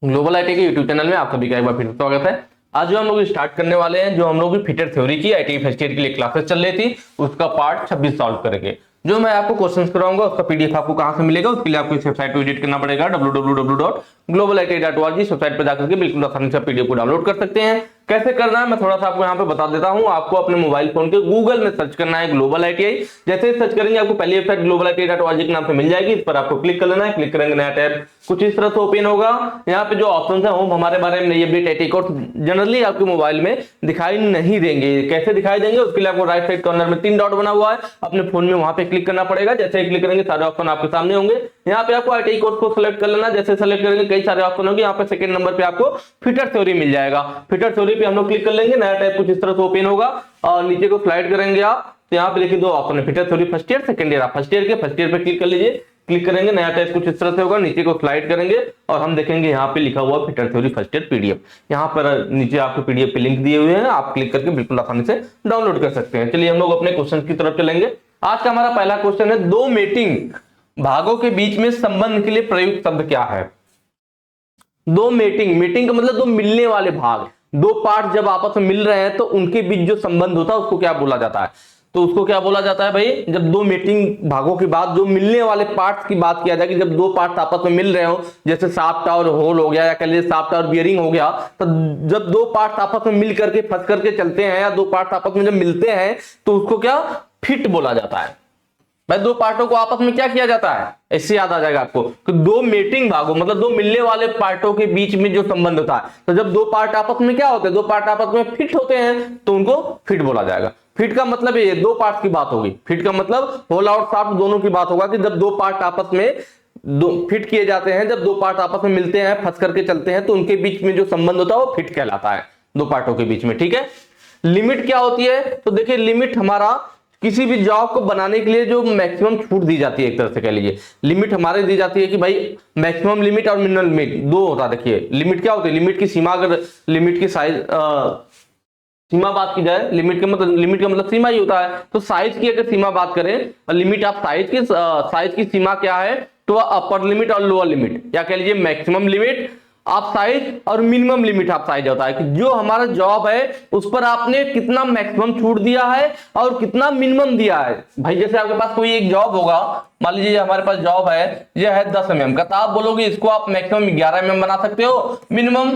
Global IT के YouTube channel में आप सभी का एक बार फिर स्वागत है। आज जो हम लोग स्टार्ट करने वाले हैं, जो हम लोग की फिटर थ्योरी की आईटी फर्स्ट ईयर के लिए क्लासेस चल रही थी, उसका पार्ट 26 सॉल्व करेंगे। जो मैं आपको क्वेश्चंस कराऊंगा उसका पीडीएफ आपको कहां से मिलेगा, उसके लिए आपको इस वेबसाइट पर विजिट करना पड़ेगा www.globalit.org। इस वेबसाइट पर जाकर के बिल्कुल आसानी से पीडीएफ को डाउनलोड कर सकते हैं। कैसे करना है मैं थोड़ा सा आपको यहाँ पे बता देता हूँ। आपको अपने मोबाइल फोन के गूगल में सर्च करना है ग्लोबल आईटीआई। जैसे ही सर्च करेंगे आपको पहली वेबसाइट globalit.org के नाम से मिल जाएगी। इस पर आपको क्लिक कर लेना है। क्लिक करेंगे नया टैब कुछ इस तरह से ओपन होगा। यहाँ पे जो ऑप्शन है होम हमारे बारे में नई अपडेट आईटी कोर्स जनरली आपके मोबाइल में दिखाई नहीं देंगे। कैसे दिखाई देंगे उसके लिए आपको राइट साइड कॉर्नर में 3 डॉट बना हुआ है, अपने फोन में वहां पे क्लिक करना पड़ेगा। जैसे ही क्लिक करेंगे सारे ऑप्शन आपके सामने होंगे। यहाँ पे आपको आईटी कोर्स को सिलेक्ट कर लेना। जैसे सेलेक्ट करेंगे कई सारे ऑप्शन होंगे। यहाँ पे सेकंड नंबर पे आपको फिटर थ्योरी मिल जाएगा। फिटर थ्योरी पे हम लोग क्लिक कर लेंगे। नया टाइप कुछ इस तरह से ओपन होगा और नीचे को स्लाइड करेंगे आप तो यहाँ पे देखिए 2 ऑप्शन है, fitter theory first year second year. आप फर्स्ट ईयर पे क्लिक कर लीजिए। क्लिक करेंगे नया टाइप कुछ इस तरह से होगा। नीचे को स्लाइड करेंगे और हम देखेंगे यहाँ पे लिखा हुआ fitter theory first year PDF. यहाँ पर नीचे आपको पीडीएफ पे लिंक दिए हुए हैं, आप क्लिक करके बिल्कुल आसानी से डाउनलोड कर सकते हैं। चलिए हम लोग अपने क्वेश्चन की तरफ चलेंगे। आज का हमारा पहला क्वेश्चन है, 2 मेटिंग भागों के बीच में संबंध के लिए प्रयुक्त शब्द क्या है? 2 मेटिंग का मतलब 2 मिलने वाले भाग, 2 पार्ट जब आपस में मिल रहे हैं तो उनके बीच जो संबंध होता है उसको क्या बोला जाता है? तो उसको क्या बोला जाता है भाई? जब 2 मेटिंग भागों की बात, जो मिलने वाले पार्ट्स की बात किया जाए कि जब 2 पार्ट्स आपस में मिल रहे हो, जैसे शाफ्ट और होल हो गया या कह लीजिए शाफ्ट और बियरिंग हो गया, तो जब 2 पार्ट्स आपस में मिल करके फंस करके चलते हैं या 2 पार्ट्स आपस में जब मिलते हैं तो उसको क्या फिट बोला जाता है। भाई 2 पार्टों को आपस में क्या किया जाता है? ऐसे याद आ जाएगा आपको कि 2 मेटिंग भागों मतलब 2 मिलने वाले पार्टों के बीच में जो संबंध होता है, तो जब 2 पार्ट आपस में क्या होते हैं, 2 पार्ट आपस में फिट होते हैं तो उनको फिट बोला जाएगा। फिट का मतलब ये 2 पार्ट की बात होगी। फिट का मतलब होल और शाफ्ट दोनों की बात होगा कि जब 2 पार्ट आपस में फिट किए जाते हैं, जब 2 पार्ट आपस में मिलते हैं फंस करके चलते हैं तो उनके बीच में जो संबंध होता है वो फिट कहलाता है, 2 पार्टों के बीच में। ठीक है। लिमिट क्या होती है? तो देखिए लिमिट हमारा किसी भी जॉब को बनाने के लिए जो मैक्सिमम छूट दी जाती है, एक तरह से कह लीजिए लिमिट हमारे दी जाती है कि भाई मैक्सिमम लिमिट और मिनिमम लिमिट 2 होता है। देखिए लिमिट क्या होती है? लिमिट की सीमा, अगर लिमिट की साइज सीमा बात की जाए, लिमिट का मतलब सीमा ही होता है। तो साइज की अगर सीमा बात करें, लिमिट ऑफ साइज की सीमा क्या है? तो अपर लिमिट और लोअर लिमिट, या कह लीजिए मैक्सिमम लिमिट आप साइज और मिनिमम लिमिट आप साइज होता है कि जो हमारा जॉब है उस पर आपने कितना मैक्सिमम छूट दिया है और कितना मिनिमम दिया है। भाई जैसे आपके पास कोई एक जॉब होगा, मान लीजिए हमारे पास जॉब है, यह है 10 mm का, तो आप बोलोगे इसको आप मैक्सिमम 11 mm बना सकते हो, मिनिमम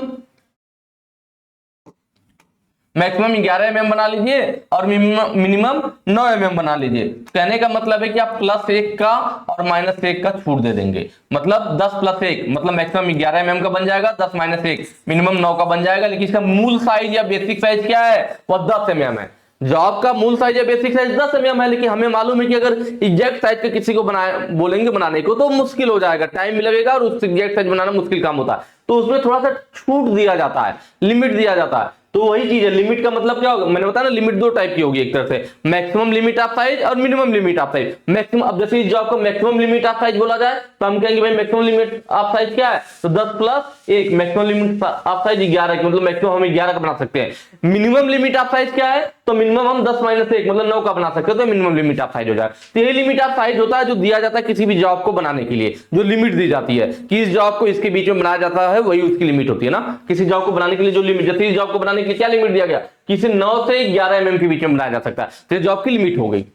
11 mm बना लीजिए और मिनिमम 9 mm बना लीजिए। कहने का मतलब है कि आप +1 का और -1 का छूट दे देंगे। मतलब 10 + 1 मतलब मैक्सिमम 11 mm का बन जाएगा, 10 - 1 मिनिमम 9 का बन जाएगा। लेकिन इसका मूल साइज या बेसिक साइज क्या है? वह 10 mm है। जॉब का मूल साइज या बेसिक साइज 10 mm है, लेकिन हमें मालूम है कि अगर एग्जैक्ट साइज का किसी को बोलेंगे बनाने को तो मुश्किल हो जाएगा, टाइम भी लगेगा और उस एग्जैक्ट साइज बनाना मुश्किल काम होता है। तो उसमें थोड़ा सा छूट दिया जाता है, लिमिट दिया जाता है। तो वही चीज है, लिमिट का मतलब क्या होगा? मैंने बताया ना, लिमिट 2 टाइप की होगी, एक तरह से मैक्सिमम लिमिट ऑफ साइज और minimum limit of size. Maximum, अब जैसे इस जॉब को मैक्सिमम लिमिट ऑफ साइज बोला जाए तो हम कहेंगे भाई मैक्सिमम लिमिट ऑफ साइज क्या है? तो 10 + 1 मैक्सिमम लिमिट ऑफ साइज 11 मतलब मैक्सिमम हम 11 का बना सकते हैं। मिनिमम लिमिट ऑफ साइज क्या है? तो मिनिमम हम 10 - 1 मतलब 9 का बना सकते हैं, तो मिनिमम लिमिट ऑफ साइज हो जाए। तो ये लिमिट ऑफ साइज होता है जो दिया जाता है किसी भी जॉब को बनाने के लिए, जो लिमिट दी जाती है कि इस जॉब को इसके बीच में बनाया जाता है, वही उसकी लिमिट होती है ना। किसी जॉब को बनाने के लिए जो लिमिट, जैसे इस जॉब को बनाने के लिए क्या लिमिट दिया गया? किसी 9 से 11 mm के बीच में बनाया जा सकता है, तो जॉब की लिमिट हो गई।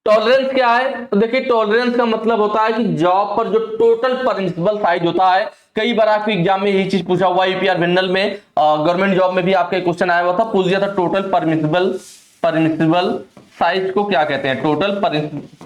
टॉलरेंस क्या है? तो देखिए टॉलरेंस का मतलब होता है कि जॉब पर जो टोटल परमिसिबल साइज होता है। कई बार आपके एग्जाम में यही चीज पूछा हुआ है, यूपीआर जनरल में, गवर्नमेंट जॉब में भी आपका क्वेश्चन आया हुआ था, पूछ दिया था टोटल परमिसिबल साइज को क्या कहते हैं? टोटल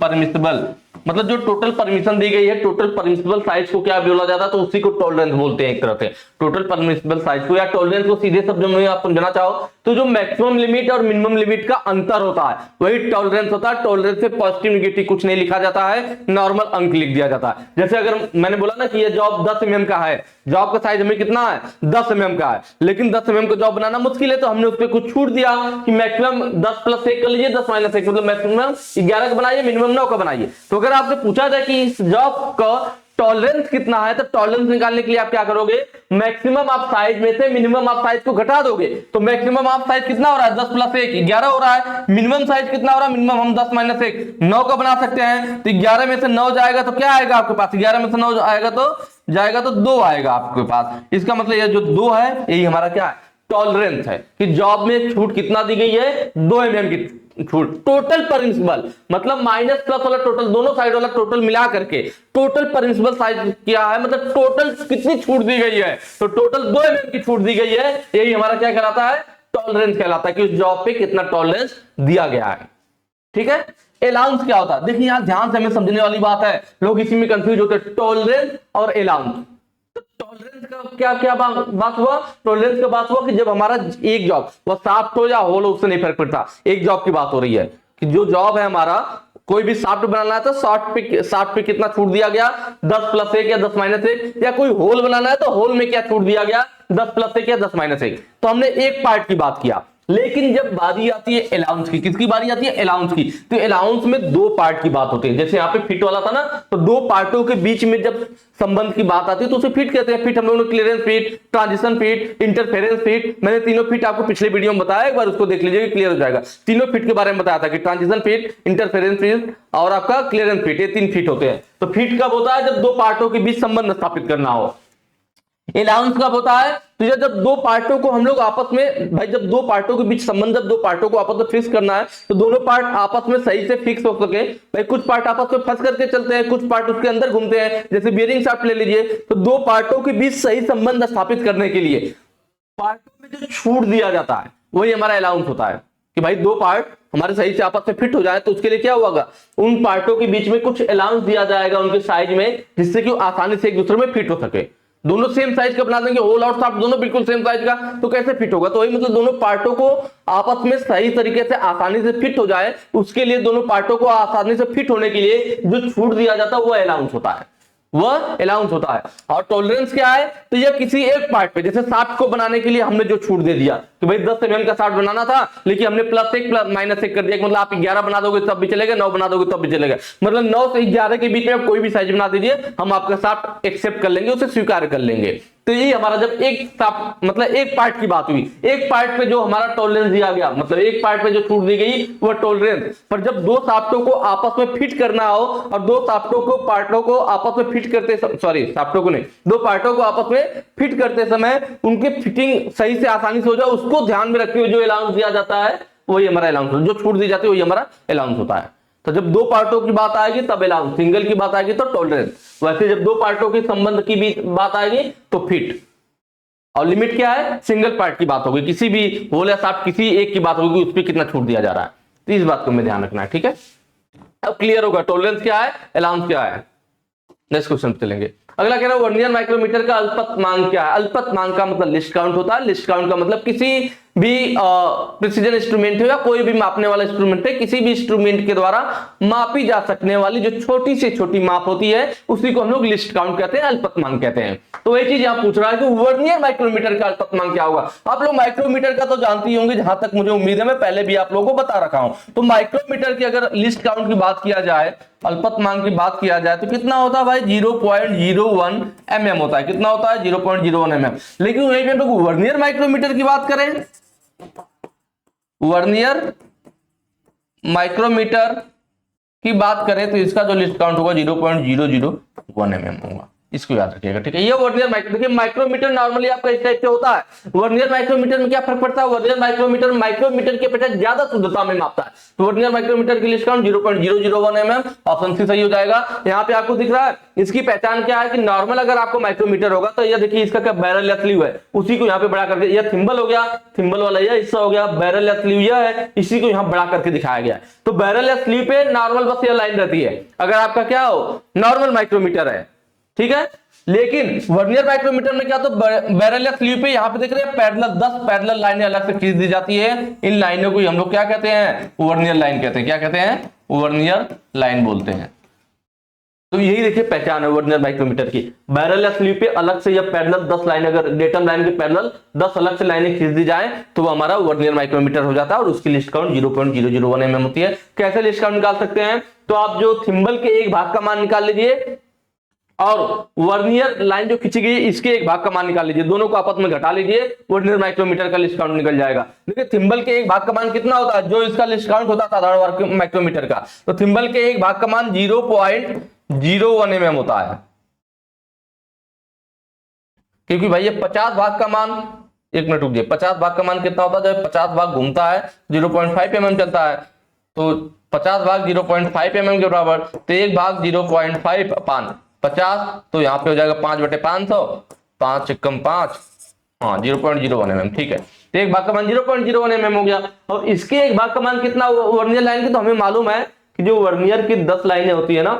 परमिसिबल मतलब जो टोटल परमिशन दी गई है, टोटल परमिसिबल साइज को क्या बोला जाता है? तो उसी को टॉलरेंस बोलते हैं एक तरह से। टोटल परमिसिबल साइज को या टॉलरेंस को सीधे शब्दों में आप समझना चाहो तो जो मैक्सिमम लिमिट और मिनिमम लिमिट का अंतर होता है वही टॉलरेंस होता है। टॉलरेंस से पॉजिटिव नेगेटिव कुछ नहीं लिखा जाता है, नॉर्मल अंक लिख दिया जाता है। जैसे अगर मैंने बोला ना कि ये जॉब 10 mm का है, जॉब का साइज हमें कितना है? 10 mm का है, लेकिन 10 mm का जॉब बनाना मुश्किल है तो हमने उस पर कुछ छूट दिया कि मैक्सिमम 10 + 1 कर लीजिए, 10 - 1 मतलब मैक्सिमम 11 का बनाइए, मिनिमम 9 का बनाइए। तो अगर आपसे पूछा जाए कि इस जॉब का टॉलरेंस कितना है, तो टॉलरेंस निकालने के लिए आप क्या करोगे? मैक्सिमम ऑफ साइज में से मिनिमम ऑफ साइज को घटा दोगे। तो मैक्सिमम ऑफ साइज कितना हो रहा है? 10 + 1 11 हो रहा है। मिनिमम साइज कितना हो रहा है? मिनिमम हम 10 - 1 9 का बना सकते हैं। तो 11 में से 9 जाएगा तो क्या आएगा आपके पास? 11 में से 9 आएगा तो जाएगा तो 2 आएगा आपके पास। इसका मतलब ये जो 2 है यही हमारा क्या है, टॉलरेंस है कि जॉब में छूट कितना दी गई है, 2 mm की छूट। टोटल परमिसिबल मतलब माइनस प्लस वाला टोटल, दोनों साइड वाला टोटल मिला करके टोटल परमिसिबल साइज क्या है, मतलब टोटल कितनी छूट दी गई है, तो टोटल 2 mm की छूट दी गई है। यही हमारा क्या कहलाता है, टॉलरेंस कहलाता है कि उस जॉब पे कितना टॉलरेंस दिया गया है। ठीक है। अलाउंस क्या होता है, देखिए यहां ध्यान से हमें समझने वाली बात है, लोग इसी में कंफ्यूज होते हैं, टॉलरेंस और अलाउंस। तो टॉलरेंस का क्या क्या बात हुआ, टॉलरेंस का बात हुआ कि जब हमारा एक जॉब वो सॉफ्ट हो या होल उससे नहीं फर्क पड़ता, एक जॉब की बात हो रही है कि जो जॉब है हमारा कोई भी सॉफ्ट बनाना है तो सॉफ्ट पे कितना छूट दिया गया, 10+1 या 10-1, या कोई होल बनाना है तो होल में क्या छूट दिया गया, 10+1 या 10-1। तो हमने एक पार्ट की बात किया, लेकिन जब बारी आती है अलाउंस की, किसकी बारी आती है, अलाउंस की, तो अलाउंस में 2 पार्ट की बात होती है। जैसे यहाँ पे फिट वाला था ना, तो 2 पार्टों के बीच में जब संबंध की बात आती है तो उसे फिट कहते हैं। फिट हम लोगों ने clearance fit, transition fit, interference fit, मैंने तीनों फिट आपको पिछले वीडियो में बताया, एक बार उसको देख लीजिए, क्लियर हो जाएगा। तीनों फिट के बारे में बताया था कि ट्रांजिशन फिट, इंटरफेरेंस फिट और आपका क्लियरेंस फिट, ये 3 फिट होते हैं। तो फिट कब होता है, जब 2 पार्टों के बीच संबंध स्थापित करना हो। अलाउंस कब होता है, तो जब 2 पार्टों को हम लोग आपस में, भाई जब 2 पार्टों के बीच संबंध, जब 2 पार्टों को आपस में फिक्स करना है तो दोनों पार्ट आपस में सही से फिक्स हो सके। भाई कुछ पार्ट आपस में फंस करके चलते हैं, कुछ पार्ट उसके अंदर घूमते हैं, जैसे बियरिंग शाफ्ट ले लीजिए। तो 2 पार्टों के बीच सही संबंध स्थापित करने के लिए पार्टों में जो छूट दिया जाता है वही हमारा अलाउंस होता है कि भाई 2 पार्ट हमारे सही से आपस में फिट हो जाए, तो उसके लिए क्या होगा, उन पार्टों के बीच में कुछ अलाउंस दिया जाएगा उनके साइज में, जिससे कि आसानी से एक दूसरे में फिट हो सके। दोनों सेम साइज का बना देंगे, होल और सॉफ्ट दोनों बिल्कुल सेम साइज का, तो कैसे फिट होगा, तो वही मतलब दोनों पार्टों को आपस में सही तरीके से आसानी से फिट हो जाए, उसके लिए दोनों पार्टों को आसानी से फिट होने के लिए जो छूट दिया जाता है वो अलाउंस होता है, वह अलाउंस होता है। और टॉलरेंस क्या है, तो यह किसी एक पार्ट पे, जैसे शाफ्ट को बनाने के लिए हमने जो छूट दे दिया कि भाई 10 mm का शाफ्ट बनाना था, लेकिन हमने +1 -1 कर दिया, मतलब आप 11 बना दोगे तब भी चलेगा, 9 बना दोगे तब भी चलेगा, मतलब 9 से 11 के बीच में आप कोई भी साइज बना दीजिए, हम आपका शाफ्ट एक्सेप्ट कर लेंगे, उसे स्वीकार कर लेंगे। तो ये हमारा जब एक शाफ्ट मतलब एक पार्ट की बात हुई, एक पार्ट पे जो हमारा टॉलरेंस दिया गया, मतलब एक पार्ट पे जो छूट दी गई वह टॉलरेंस। पर जब 2 शाफ्टों को आपस में फिट करना हो और 2 शाफ्टों को पार्टों को आपस में फिट करते, सॉरी शाफ्टों को नहीं, 2 पार्टों को आपस में फिट करते समय उनकी फिटिंग सही से आसानी से हो जाए, उसको ध्यान में रखते हुए जो अलाउंस दिया जाता है वही हमारा अलाउंस, जो छूट दी जाती है वही हमारा अलाउंस होता है। तो जब 2 पार्टों की बात आएगी तब अलाउंस, सिंगल की बात आएगी तो टॉलरेंस, वैसे जब 2 पार्टों के संबंध की भी बात आएगी तो फिट, और लिमिट क्या है, सिंगल पार्ट की बात होगी, किसी भी होल या शाफ्ट किसी एक की बात होगी, उस पर कितना छूट दिया जा रहा है, तो इस बात को हमें ध्यान रखना है। ठीक है, अब क्लियर होगा टॉलरेंस क्या है, अलाउंस क्या है। नेक्स्ट क्वेश्चन पे चलेंगे। अगला कह रहा है वर्नियर माइक्रोमीटर का अल्पतमांक क्या है। अल्पतमांक का मतलब लिस्ट काउंट होता है। लिस्ट काउंट का मतलब किसी भी प्रिसीजन इंस्ट्रूमेंट हो या कोई भी मापने वाला इंस्ट्रूमेंट है, किसी भी इंस्ट्रूमेंट के द्वारा मापी जा सकने वाली जो छोटी से छोटी माप होती है उसी को हम लोग लिस्ट काउंट कहते हैं, अल्पतमांक कहते हैं। तो वही चीज यहां पूछ रहा है कि वर्नियर माइक्रोमीटर का अल्पतमांक क्या होगा। आप लोग माइक्रोमीटर का तो जानते ही होंगे, जहां तक मुझे उम्मीद है मैं पहले भी आप लोगों को बता रखा हूं। तो माइक्रोमीटर की अगर लिस्ट काउंट की बात किया जाए, अल्पतमांक की बात किया जाए, तो कितना होता है भाई, 0.01 mm होता है। कितना होता है, 0.01 mm। लेकिन वहीं पे हम लोग वर्नियर माइक्रोमीटर की बात करें, वर्नियर माइक्रोमीटर की बात करें तो इसका जो लिस्ट काउंट होगा 0.001 mm होगा, इसको याद रखिएगा। ठीक है, ये वर्नियर माइक्रो, देखिए माइक्रोमीटर नॉर्मली आपका इस टाइप से होता है। वर्नियर माइक्रोमीटर में क्या फर्क पड़ता है, वर्नियर माइक्रोमीटर माइक्रोमीटर के अपेक्षा ज्यादा शुद्धता में मापता है। तो वर्नियर माइक्रोमीटर की least count 0.001 mm, option C सही हो जाएगा। यहाँ पे आपको दिख रहा है, इसकी पहचान क्या है कि नॉर्मल अगर आपको माइक्रोमीटर होगा तो ये देखिए इसका क्या बैरल या स्लीव है, उसी को यहाँ पे बड़ा करके, यह थिम्बल हो गया, थिम्बल वाला यह हिस्सा हो गया, बैरल या स्लीव यह है, इसी को यहाँ बड़ा करके दिखाया गया है। तो बैरल या स्लीव पे नॉर्मल बस यह लाइन रहती है अगर आपका क्या हो, नॉर्मल माइक्रोमीटर है। ठीक है, लेकिन वर्नियर माइक्रोमीटर में क्या, तो बैरल या स्लीव पे यहाँ पे देख रहे हैं पैरेलल 10 पैरेलल लाइनें अलग से खींच दी जाती है। इन लाइनों को हम लोग क्या कहते हैं, वर्नियर लाइन कहते हैं। क्या कहते हैं, वर्नियर लाइन बोलते हैं। तो यही देखिए पहचान है वर्नियर माइक्रोमीटर की। बैरल या स्लीव पे अलग से या पैरेलल 10 लाइन, अगर डेटम लाइन के पैरेलल 10 अलग से लाइनें खींच दी जाए तो वो हमारा वर्नियर माइक्रोमीटर हो जाता है, और उसकी लिस्ट काउंट 0.001 mm होती है। कैसे लिस्ट काउंट निकाल सकते हैं, तो आप जो थिम्बल के एक भाग का मान निकाल लीजिए और वर्नियर लाइन जो खींची गई इसके एक भाग का मान निकाल लीजिए, दोनों को आपस में घटा लीजिए, वर्नियर माइक्रोमीटर का लिस्ट काउंट निकल जाएगा। देखिए थिम्बल के एक भाग का मान कितना होता है, जो इसका लिस्ट काउंट होता है साधारण माइक्रोमीटर का, तो थिम्बल के एक भाग का मान 0.01 mm होता है। क्योंकि भाई ये 50 भाग का मान, एक मिनट रुकिए, 50 भाग का मान कितना होता है, जब 50 भाग घूमता है 0.5 mm चलता है, तो 50 भाग 0.5 mm के बराबर, तो 1 भाग 0.5 अपान 50, तो यहाँ पे हो जाएगा 5/500, 5 एकम 5, हाँ 0.01 mm, ठीक है। तो 1 भाग का मान 0.01 mm हो गया। और इसके 1 भाग का मान कितना वर्नियर लाइन की, तो हमें मालूम है कि जो वर्नियर की 10 लाइनें होती है ना,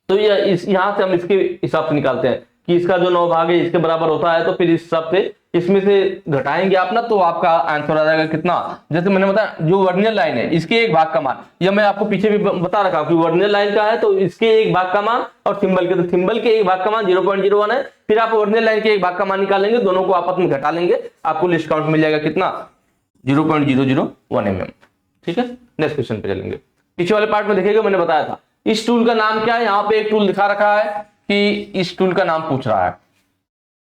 तो ये यहां से हम इसके हिसाब से निकालते हैं कि इसका जो 9 भाग है इसके बराबर होता है, तो फिर इस हिसाब से इसमें से घटाएंगे आप ना, तो आपका आंसर आ जाएगा कितना। जैसे मैंने बताया जो वर्नियर लाइन है इसके 1 भाग का मान, यह मैं आपको पीछे भी बता रखा हूं कि वर्नियर लाइन का है तो इसके 1 भाग का मान, और सिंबल के, तो सिंबल के 1 भाग का मान 0.01 है, फिर आप वर्नियर लाइन के 1 भाग का मान निकालेंगे, दोनों को आपस में घटा लेंगे, आपको लिस्ट काउंट मिल जाएगा कितना, 0.001 mm। ठीक है, नेक्स्ट क्वेश्चन पे चलेंगे। पीछे वाले पार्ट में देखिएगा मैंने बताया था इस टूल का नाम क्या है, यहाँ पे एक टूल दिखा रखा है कि इस टूल का नाम पूछ रहा है।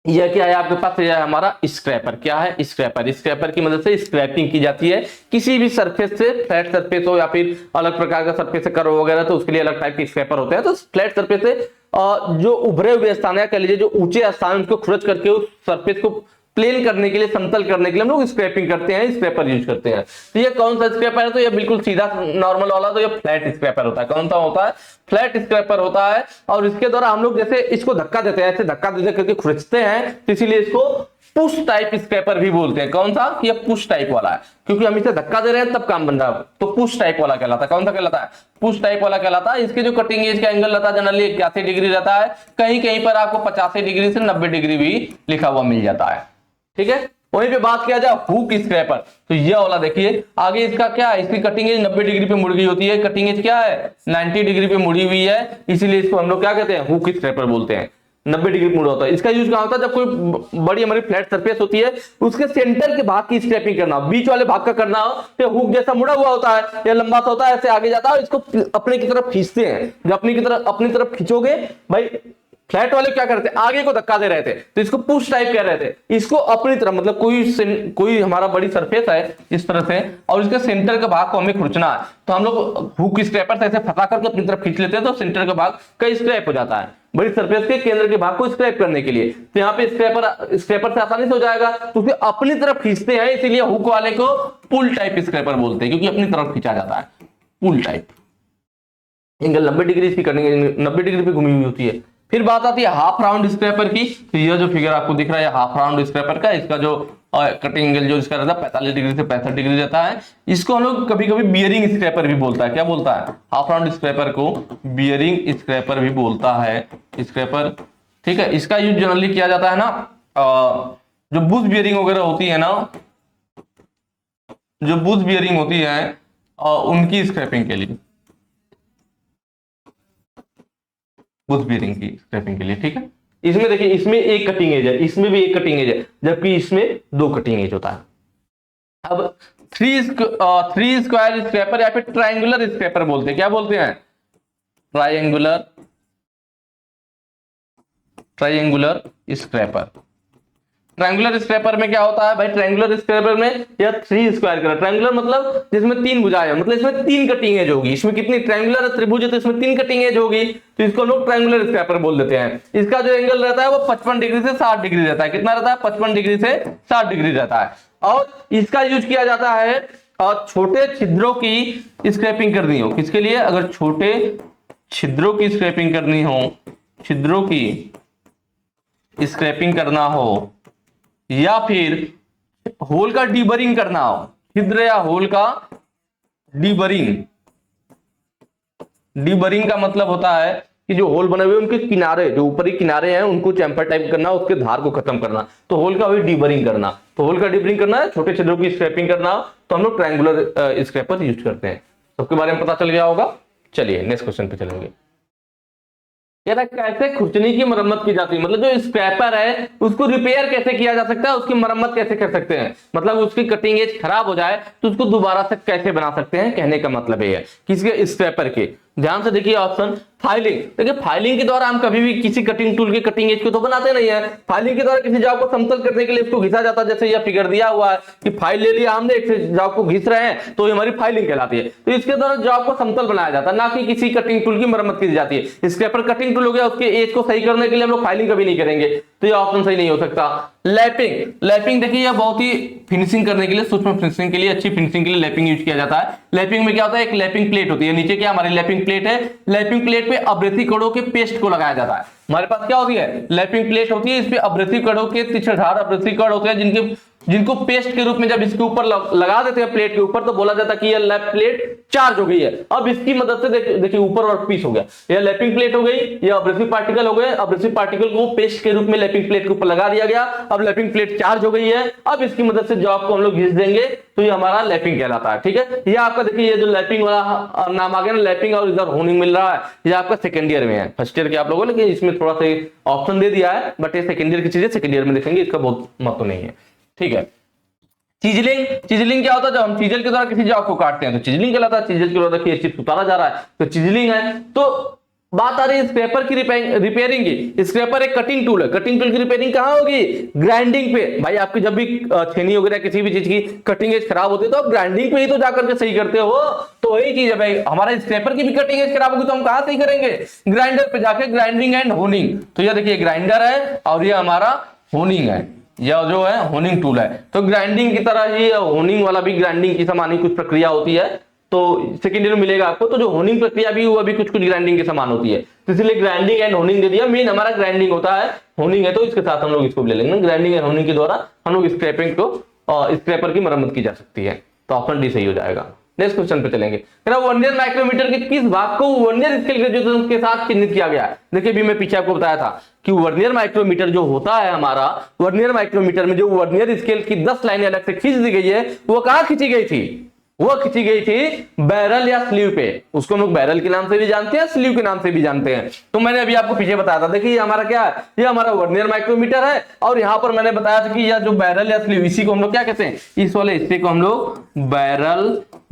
यह क्या है आपके पास, यह है हमारा स्क्रैपर। क्या है, स्क्रैपर। स्क्रैपर की मदद से स्क्रैपिंग की जाती है किसी भी सरफेस से, फ्लैट सरफेस हो या फिर अलग प्रकार का सरफेस से कर्व वगैरह, तो उसके लिए अलग टाइप के स्क्रैपर होते हैं। तो फ्लैट सरफेस से जो उभरे हुए स्थान है, कह लीजिए जो ऊंचे स्थान, उसको खुरच करके उस सरफेस को प्लेन करने के लिए, समतल करने के लिए हम लोग स्क्रैपिंग करते हैं, स्क्रैपर यूज करते हैं। तो ये कौन सा स्क्रैपर है, तो ये बिल्कुल सीधा नॉर्मल वाला, तो ये फ्लैट स्क्रैपर होता है। कौन सा होता है, फ्लैट स्क्रैपर होता है। और इसके द्वारा हम लोग जैसे इसको धक्का देते हैं, ऐसे धक्का देते करके खुरचते हैं, तो इसीलिए इसको पुश टाइप स्क्रैपर भी बोलते हैं। कौन सा, ये पुश टाइप वाला है, क्योंकि हम इसे धक्का दे रहे हैं तब काम बन रहा है, तो पुश टाइप वाला कहलाता है। कौन सा कहलाता है, पुश टाइप वाला कहलाता है। इसके जो कटिंग एज का एंगल रहता है जनरली 81 डिग्री रहता है, कहीं कहीं पर आपको 85 डिग्री से 90 डिग्री भी लिखा हुआ मिल जाता है। ठीक है, वहीं पे बात किया जाए हुक स्क्रैपर, तो ये वाला देखिए आगे इसका क्या है, इसकी कटिंग एज 90 डिग्री पे मुड़ गई होती है, कटिंग एज क्या है 90 डिग्री पे मुड़ी हुई है, इसीलिए इसको हम लोग क्या कहते हैं, हुक स्क्रैपर बोलते हैं। 90 डिग्री मुड़ा होता है। इसका यूज कहां होता है, जब कोई बड़ी हमारी फ्लैट सरफेस होती है उसके सेंटर के भाग की स्क्रैपिंग करना, बीच वाले भाग का करना हो, तो हुक जैसा मुड़ा हुआ होता है या लंबा सा होता है, ऐसे आगे जाता है, इसको अपने की तरफ खींचते हैं। जब अपनी तरफ खींचोगे भाई, फ्लैट वाले क्या करते हैं, आगे को धक्का दे रहे थे, तो इसको पुश टाइप कह रहे थे। इसको अपनी तरफ, मतलब कोई हमारा बड़ी सरफेस है इस तरह से, और इसके सेंटर का भाग को हमें खुरचना है, तो हम लोग हुक स्क्रैपर से ऐसे फंसा करके अपनी तरफ खींच लेते हैं, तो सेंटर का भाग का स्क्रैप हो जाता है, बड़ी सरफेस के केंद्र के भाग को स्क्रैप करने के लिए। तो यहाँ पे स्क्रैपर से आसानी से हो जाएगा, तो उसे अपनी तरफ खींचते हैं, इसीलिए हुक वाले को पुल टाइप स्क्रैपर बोलते हैं, क्योंकि अपनी तरफ खींचा जाता है, पुल टाइप। एंगल 90 डिग्री इसकी करनी, 90 डिग्री पे घूमी हुई होती है। फिर बात आती है हाफ राउंड स्क्रैपर की, तो यह जो फिगर आपको दिख रहा है हाफ राउंड स्क्रैपर का, इसका जो कटिंग एंगल जो इसका रहता है 45 डिग्री से 65 डिग्री रहता है। इसको हम लोग कभी कभी बियरिंग स्क्रैपर भी बोलता है। क्या बोलता है, हाफ राउंड स्क्रैपर को बियरिंग स्क्रैपर भी बोलता है, स्क्रैपर। ठीक है, इसका यूज जनरली किया जाता है ना, जो बुश बियरिंग वगैरह होती है ना, जो बुश बियरिंग होती है उनकी स्क्रैपिंग के लिए, बुश बियरिंग की स्क्रैपिंग के लिए। ठीक है, इसमें देखिए, इसमें एक कटिंग एज है, इसमें भी एक कटिंग एज है, जबकि इसमें 2 कटिंग एज होता है। अब थ्री स्क्वायर स्क्रैपर या फिर ट्रायंगुलर स्क्रैपर बोलते हैं। क्या बोलते हैं, ट्रायंगुलर स्क्रैपर। ट्रायंगुलर स्क्रैपर में क्या होता है भाई, ट्रायंगुलर स्क्रैपर में यह 3 स्क्वायर का, ट्रायंगुलर मतलब जिसमें 3 भुजाएं हैं, मतलब इसमें 3 कटिंग एज होगी। इसमें कितनी, ट्रायंगुलर त्रिभुज है तो इसमें 3 कटिंग एज होगी, तो इसको लोग ट्रायंगुलर स्क्रैपर बोल देते हैं। इसका जो एंगल रहता है वो 55 डिग्री से 60 डिग्री रहता है। कितना रहता है, 55 डिग्री से 60 डिग्री रहता है। और इसका यूज किया जाता है और छोटे छिद्रों की स्क्रैपिंग करनी हो, किसके लिए, अगर छोटे छिद्रों की स्क्रैपिंग करनी हो, छिद्रों की स्क्रैपिंग करना हो, या फिर होल का डीबरिंग करना हो, छिद्र या होल का डीबरिंग। डीबरिंग का मतलब होता है कि जो होल बने हुए उनके किनारे, जो ऊपरी किनारे हैं, उनको चैम्फर टाइप करना, उसके धार को खत्म करना, तो होल का वही डीबरिंग करना। तो होल का डीबरिंग करना है, छोटे छिद्रों की स्क्रैपिंग करना, तो हम लोग ट्रायंगुलर स्क्रैपर यूज करते हैं। सबके बारे में पता चल गया होगा। चलिए नेक्स्ट क्वेश्चन पे चलेंगे। कैसे खुरचनी की मरम्मत की जाती है, मतलब जो स्क्रैपर है उसको रिपेयर कैसे किया जा सकता है, उसकी मरम्मत कैसे कर सकते हैं, मतलब उसकी कटिंग एज खराब हो जाए तो उसको दोबारा से कैसे बना सकते हैं, कहने का मतलब ये है किसके, स्क्रैपर के। ध्यान से देखिए ऑप्शन फाइलिंग। देखिए फाइलिंग के द्वारा हम कभी भी किसी कटिंग टूल के कटिंग एज को तो बनाते नहीं है। फाइलिंग के द्वारा किसी जॉब को समतल करने के लिए इसको घिसा जाता है। जैसे यह फिगर दिया हुआ है कि फाइल ले लिया हमने, एक जॉब को घिस रहे हैं तो ये हमारी फाइलिंग कहलाती है। तो इसके द्वारा जॉब को समतल बनाया जाता है, ना कि किसी कटिंग टूल की मरम्मत की जाती है। स्क्रैपर कटिंग टूल हो गया, उसके एज को सही करने के लिए हम लोग फाइलिंग कभी नहीं करेंगे, तो ये ऑप्शन सही नहीं हो सकता। लैपिंग, लैपिंग देखिए यह बहुत ही फिनिशिंग करने के लिए, सूक्ष्म फिनिशिंग के लिए, अच्छी फिनिशिंग के लिए लैपिंग यूज किया जाता है। लैपिंग में क्या होता है, एक लैपिंग प्लेट होती है, नीचे क्या हमारी लैपिंग प्लेट है, लैपिंग प्लेट पे अब्रेसिव कड़ों के पेस्ट को लगाया जाता है। हमारे पास क्या होती है, लैपिंग प्लेट होती है, इस पे अब्रेसिव कड़ों के तिछड़धार अब्रेसिव कड़ होते हैं, जिनको पेस्ट के रूप में जब इसके ऊपर लगा देते हैं प्लेट के ऊपर, तो बोला जाता है कि यह लैप प्लेट चार्ज हो गई है। अब इसकी मदद से देखिए ऊपर वर्क पीस हो गया, यह लैपिंग प्लेट हो गई, यह अब्रेसिव पार्टिकल हो गए, अब्रेसिव पार्टिकल को पेस्ट के रूप में लैपिंग प्लेट के ऊपर लगा दिया गया। अब लैपिंग प्लेट चार्ज हो गई है, अब इसकी मदद से जॉब को हम लोग घिस देंगे तो ये हमारा लैपिंग कहलाता है। ठीक है, ये आपका देखिए ये जो लैपिंग वाला नाम आ गया ना, लैपिंग और इधर होनिंग मिल रहा है, ये आपका सेकंड ईयर में है। फर्स्ट ईयर के आप लोगों ने इसमें थोड़ा सा ऑप्शन दे दिया है, बट ये सेकंड ईयर की चीजें सेकंड ईयर में देखेंगे, इसका बहुत महत्व नहीं है। ठीक है, चिजलिंग, चिजलिंग क्या होता है, जब हम चीजल के द्वारा किसी जॉब को काटते हैं तो चिजलिंग कहलाता है। चिजल के द्वारा देखिए चिप्स उतारा जा रहा है तो चिजलिंग है। तो बात आ रही है स्क्रैपर की रिपेयरिंग की। स्क्रैपर एक कटिंग टूल है, कटिंग टूल की रिपेयरिंग कहां होगी, ग्राइंडिंग पे। भाई आपकी जब भी छेनी वगैरह किसी भी चीज की कटिंग एज खराब होती है तो आप ग्राइंडिंग पे ही तो जाकर के सही करते हो। तो वही चीज है भाई, हमारा स्क्रैपर की भी कटिंग एज खराब होगी तो हम कहां सही करेंगे, ग्राइंडर पे जाके, ग्राइंडिंग एंड होनिंग। तो ये देखिए ग्राइंडर है और ये हमारा होनिंग है, यह जो है होनिंग टूल है। तो ग्राइंडिंग की तरह ही होनिंग वाला भी ग्राइंडिंग की समान ही कुछ प्रक्रिया होती है, तो सेकंड ईयर में मिलेगा आपको। तो जो होनिंग प्रक्रिया भी वो भी कुछ कुछ ग्राइंडिंग के समान होती है, तो इसलिए ग्राइंडिंग एंड होनिंग दे दिया। मेन हमारा ग्राइंडिंग होता है, होनिंग है तो इसके साथ हम लोग इसको ले लेंगे। ग्राइंडिंग एंड होनिंग के द्वारा हम लोग स्क्रैपिंग को स्क्रैपर की मरम्मत की जा सकती है, तो ऑप्शन डी सही हो जाएगा। नेक्स्ट क्वेश्चन पे चलेंगे। वर्नियर माइक्रोमीटर के किस भाग को वर्नियर स्केल ग्रेजुएशन के साथ चिन्हित किया गया है। देखिए भी मैं पीछे आपको बताया था कि वर्नियर माइक्रोमीटर जो होता है हमारा, वर्नियर माइक्रोमीटर में जो वर्नियर स्केल की 10 लाइनें अलग से खींच दी गई है, वो कहां खींची गई थी, वो खींची गई थी बैरल या स्लीव पे। उसको हम लोग बैरल के नाम से भी जानते हैं, स्लीव के नाम से भी जानते हैं। तो मैंने अभी आपको पीछे बताया था, देखिए ये हमारा क्या है, ये हमारा वर्नियर माइक्रोमीटर है, और यहां पर मैंने बताया था कि यह जो बैरल या स्लीव, इसी को हम लोग क्या कहते हैं, इस वाले हिस्से को हम लोग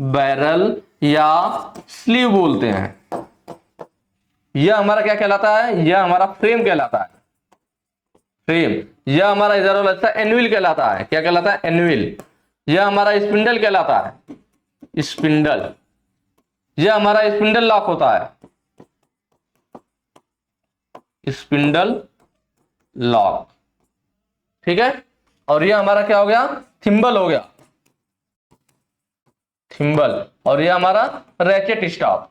बैरल या स्लीव बोलते हैं। यह हमारा क्या कहलाता है, यह हमारा फ्रेम कहलाता है, फ्रेम। यह हमारा इधर वाला हिस्सा एन्विल कहलाता है। क्या कहलाता है, एन्विल। यह हमारा स्पिंडल कहलाता है, स्पिंडल। यह हमारा स्पिंडल लॉक होता है, स्पिंडल लॉक। ठीक है, और यह हमारा क्या हो गया, थिम्बल हो गया, थिम्बल। और यह हमारा रैचेट स्टॉप,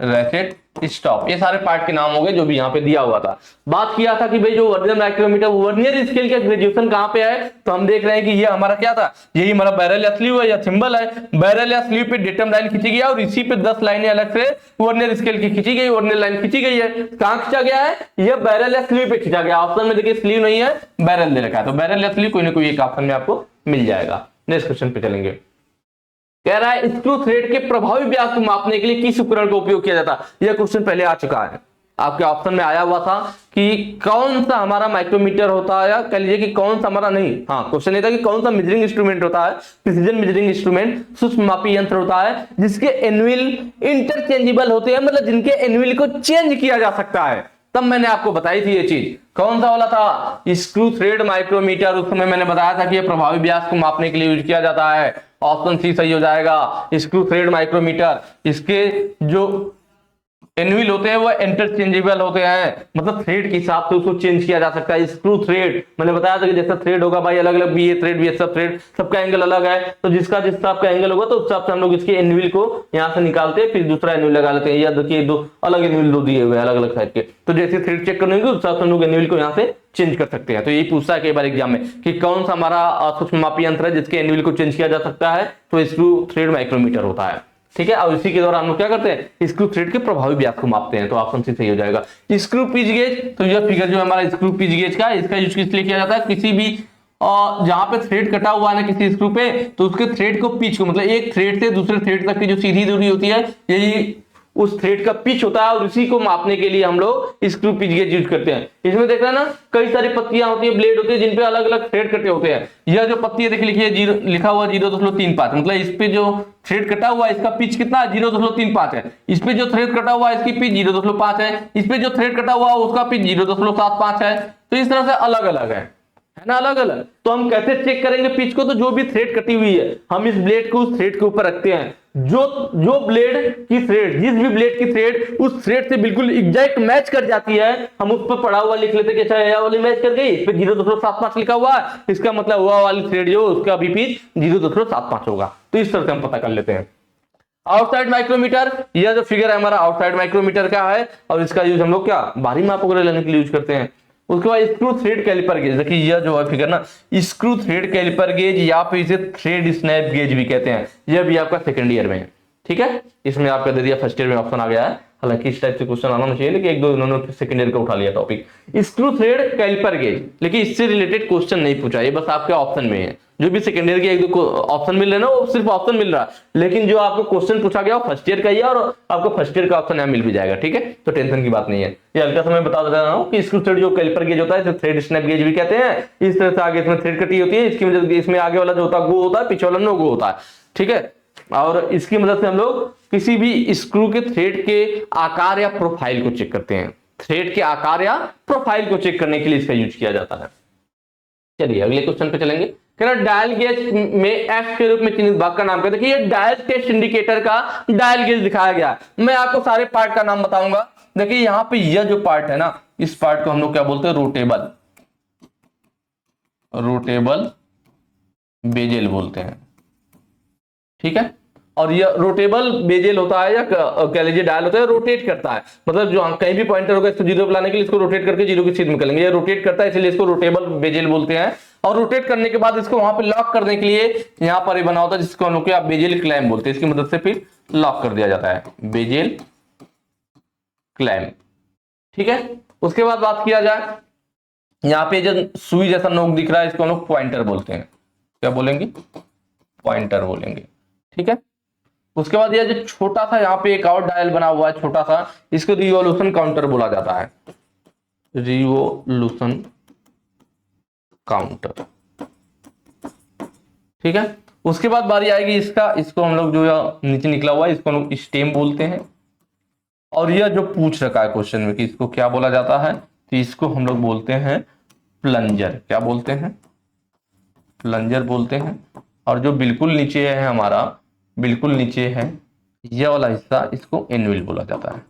रैचेट स्टॉप। ये सारे पार्ट के नाम हो गए जो भी यहाँ पे दिया हुआ था। बात किया था कि भाई जो वर्नियर माइक्रोमीटर, वर्नियर स्केल का ग्रेजुएशन कहाँ पे है, तो हम देख रहे हैं कि ये हमारा क्या था, यही हमारा बैरल या स्लीव है या थिम्बल है। बैरल या स्लीव पे डेटम लाइन खींची गई और इसी पे 10 लाइनें अलग से वर्नियर स्केल की खींची गई, वर्नियर लाइन खींची गई है। कहाँ खींचा गया है, यह बैरल या स्लीव पे खींचा गया। ऑप्शन में देखिए स्लीव नहीं है, बैरल दे रखा है, तो बैरल या स्लीव कोई ना कोई एक ऑप्शन में आपको मिल जाएगा। नेक्स्ट क्वेश्चन पे चलेंगे। कह रहा है स्क्रू थ्रेड के प्रभावी व्यास को मापने के लिए किस उपकरण का उपयोग किया जाता है। यह क्वेश्चन पहले आ चुका है, आपके ऑप्शन में आया हुआ था कि कौन सा हमारा माइक्रोमीटर होता है, या कह लीजिए कि कौन सा हमारा, नहीं हाँ क्वेश्चन ये था कि कौन सा मेजरिंग इंस्ट्रूमेंट होता है, प्रिसीजन मेजरिंग इंस्ट्रूमेंट, सूक्ष्म मापी यंत्र होता है जिसके एनुअल इंटरचेंजेबल होते हैं, मतलब जिनके एनुअल को चेंज किया जा सकता है। तब मैंने आपको बताई थी ये चीज, कौन सा वाला था, स्क्रू थ्रेड माइक्रोमीटर। उस समय मैंने बताया था कि ये प्रभावी व्यास को मापने के लिए यूज किया जाता है। ऑप्शन सी सही हो जाएगा, स्क्रू थ्रेड माइक्रोमीटर। इसके जो एनुअल होते हैं वो इंटरचेंजेबल होते हैं, मतलब थ्रेड के हिसाब से उसको चेंज किया जा सकता है। स्क्रू थ्रेड मैंने बताया था कि जैसा थ्रेड होगा भाई अलग अलग, B A thread, B S F thread, सबका एंगल अलग है, तो जिसका जिस हिसाब का एंगल होगा तो उस हिसाब से हम लोग इसके एनुअल को यहाँ से निकालते हैं, फिर दूसरा एनुअल लगा लेते हैं। या देखिए दो अलग एनुअल दो दिए हुए अलग अलग साइड के, तो जैसे थ्रेड चेक करने उस हिसाब से हम लोग एनुअल को यहाँ से चेंज कर सकते हैं। तो यही पूछता है कई बार एग्जाम में कि कौन सा हमारा सूक्ष्म मापी यंत्र है जिसके एनुअल को चेंज किया जा सकता है, तो स्क्रू थ्रेड माइक्रोमीटर होता है। ठीक है, और इसी के द्वारा हम लोग क्या करते हैं, स्क्रू थ्रेड के प्रभावी व्यास को मापते हैं, तो ऑप्शन सी सही हो जाएगा। स्क्रू पिच गेज, तो यह फिगर जो हमारा स्क्रू पिच गेज का, इसका यूज किस लिए किया जाता है, किसी भी जहां पे थ्रेड कटा हुआ है ना किसी स्क्रू पे, तो उसके थ्रेड को पिच को, मतलब एक थ्रेड से दूसरे थ्रेड तक की जो सीधी दूरी होती है, यही उस थ्रेड का पिच होता है और उसी को मापने के लिए हम लोग स्क्रू पिच गेज यूज करते हैं। इसमें देख रहे हैं ना, कई सारी पत्तियां होती है, ब्लेड होती है, जिन पे अलग अलग थ्रेड कटे होते हैं। यह जो पत्ती है देखिए, लिखिए लिखा हुआ 0.35, मतलब इस पे जो थ्रेड कटा हुआ है इसका पिच कितना है, 0.35 है। इस पे जो थ्रेड कटा हुआ है इसकी पिच 0.5 है। इस पे जो थ्रेड कटा हुआ है उसका पिच 0.75 है। तो इस तरह से अलग अलग है ना, अलग अलग। तो हम कैसे चेक करेंगे पिच को, तो जो भी थ्रेड कटी हुई है हम इस ब्लेड को उस थ्रेड के ऊपर रखते हैं। जो ब्लेड की थ्रेड, जिस भी ब्लेड की थ्रेड उस थ्रेड से बिल्कुल एग्जैक्ट मैच कर जाती है, हम उस पर पड़ा हुआ लिख लेते कि अच्छा यह वाली मैच कर गई, इस पे 0.75 लिखा हुआ है, इसका मतलब वह वाली थ्रेड जो उसका भी पिच 0.75 होगा। तो इस तरह से हम पता कर लेते हैं। आउटसाइड माइक्रोमीटर, यह जो फिगर है हमारा आउटसाइड माइक्रोमीटर का है, और इसका यूज हम लोग क्या बाहरी माप वगैरह लेने के लिए यूज करते हैं। उसके बाद स्क्रू थ्रेड कैलिपर गेज, देखिए यह जो है फिगर ना, स्क्रू थ्रेड कैलिपर गेज या फिर इसे थ्रेड स्नैप गेज भी कहते हैं। यह भी आपका सेकंड ईयर में है, ठीक है। इसमें आपका दे दिया फर्स्ट ईयर में ऑप्शन आ गया है, हालांकि इस टाइप से क्वेश्चन आना चाहिए, लेकिन एक दो उन्होंने सेकंड ईयर का उठा लिया topic. Screw thread caliper gauge, लेकिन इससे रिलेटेड क्वेश्चन नहीं पूछा, ये बस आपके ऑप्शन में है। जो भी सेकंड ईयर के एक दो ऑप्शन मिल रहे हैं ना, वो सिर्फ ऑप्शन मिल रहा है, लेकिन जो आपको क्वेश्चन पूछा गया फर्स्ट ईयर का ही है, और आपको फर्स्ट ईयर का ऑप्शन यहाँ मिल भी जाएगा, ठीक है। तो टेंशन की बात नहीं है। ये हल्का समय बता रहा हूँ कि स्क्रू थ्रेड जो कैलिपर गेज होता है इसे थ्रेड स्नैप गेज भी कहते हैं। इस तरह से आगे इसमें थ्रेड कटी होती है, इसकी वजह से इसमें आगे वाला जो होता है गो होता है, पीछे वाला नो गो होता है, ठीक है। और इसकी मदद से हम लोग किसी भी स्क्रू के थ्रेड के आकार या प्रोफाइल को चेक करते हैं। थ्रेड के आकार या प्रोफाइल को चेक करने के लिए इसका यूज किया जाता है। चलिए अगले क्वेश्चन पे चलेंगे। डायल गेज में एफ के रूप में चिन्हित भाग का नाम क्या है। देखिए ये डायल टेस्ट इंडिकेटर का डायल गेज दिखाया गया है। मैं आपको सारे पार्ट का नाम बताऊंगा। देखिए यहाँ पे यह जो पार्ट है ना, इस पार्ट को हम लोग क्या बोलते हैं, रोटेबल बेजेल बोलते हैं, ठीक है। और ये रोटेबल बेजेल होता है, या कह लीजिए डायल होता है, रोटेट करता है। मतलब जो कहीं भी पॉइंटर होगा इसको जीरो पे लाने के लिए इसको रोटेट करके जीरो की सीध में करेंगे, ये रोटेट करता है, इसलिए इसको रोटेबल बेजेल बोलते हैं। और रोटेट करने के बाद इसको वहां पे लॉक करने के लिए यहाँ पर बना होता है, जिसको हम लोग बेजेल क्लैंप बोलते हैं। इसकी मदद से फिर लॉक कर दिया जाता है, बेजेल क्लैंप, ठीक है। उसके बाद बात किया जाए, यहाँ पे जो सुई जैसा नोक दिख रहा है इसको हम लोग पॉइंटर बोलते हैं। क्या बोलेंगे, पॉइंटर बोलेंगे, ठीक है। उसके बाद यह जो छोटा सा यहाँ पे एक और डायल बना हुआ है छोटा सा, इसको रिवॉल्यूशन काउंटर बोला जाता है, रिवॉल्यूशन काउंटर, ठीक है। उसके बाद बारी आएगी इसका, इसको हम लोग जो नीचे निकला हुआ है इसको हम लोग स्टेम बोलते हैं। और यह जो पूछ रखा है क्वेश्चन में कि इसको क्या बोला जाता है, तो इसको हम लोग बोलते हैं प्लंजर। क्या बोलते हैं, प्लंजर बोलते हैं। और जो बिल्कुल नीचे है हमारा, बिल्कुल नीचे है यह वाला हिस्सा, इसको एनविल बोला जाता है।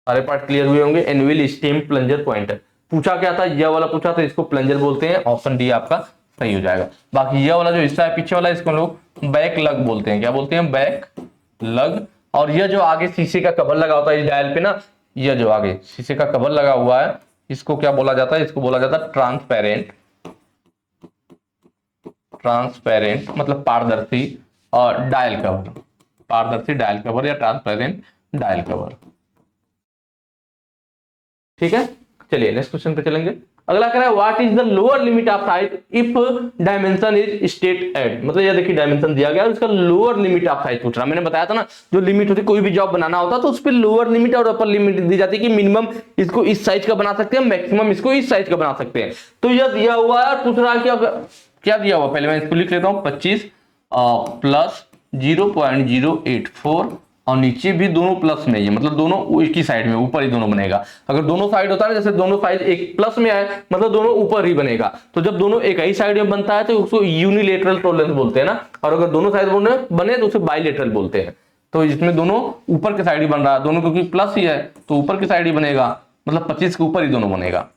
सारे पार्ट क्लियर हुए होंगे। Anvil, stem, plunger, pointer. पूछा क्या था, यह वाला पूछा था, इसको प्लंजर बोलते हैं। ऑप्शन डी आपका सही हो जाएगा। बाकी यह वाला जो हिस्सा है पीछे वाला, इसको लोग बैक लग बोलते हैं। क्या बोलते हैं, बैक लग। और यह जो आगे शीशे का कवर लगा होता है इस डायल पे ना, यह जो आगे शीशे का कवर लगा हुआ है इसको क्या बोला जाता है, इसको बोला जाता है ट्रांसपेरेंट। ट्रांसपेरेंट मतलब पारदर्शी, और डायल कवर, पारदर्शी डायल कवर या ट्रांसपेरेंट डायल कवर, ठीक है। चलिए नेक्स्ट क्वेश्चन पे चलेंगे। अगला कह रहा है what is the lower limit of size if dimension is state at. मतलब ये देखिए डायमेंशन दिया गया है, उसका लोअर लिमिट ऑफ साइज पूछ रहा। मैंने बताया था ना, जो लिमिट होती है कोई भी जॉब बनाना होता तो उस पर लोअर लिमिट और अपर लिमिट दी जाती है कि मिनिमम इसको इस साइज का बना सकते हैं, मैक्सिमम इसको इस साइज का बना सकते हैं। तो यह दिया हुआ है, पूछ रहा है क्या दिया हुआ, पहले मैं इसको लिख लेता हूं 25 प्लस 0.084, और नीचे भी दोनों प्लस में ही, मतलब दोनों एक ही साइड में, ऊपर ही दोनों बनेगा। अगर दोनों साइड होता है जैसे दोनों साइड एक प्लस में आए, मतलब दोनों ऊपर ही बनेगा। तो जब दोनों एक ही साइड में बनता है तो उसको यूनिलेटरल टॉलरेंस बोलते हैं ना, और अगर दोनों साइड बने तो उसे बाइलेटरल बोलते हैं। तो इसमें दोनों ऊपर के साइड ही बन रहा है, दोनों क्योंकि प्लस ही है तो ऊपर की साइड ही बनेगा, मतलब 25 के ऊपर ही दोनों बनेगा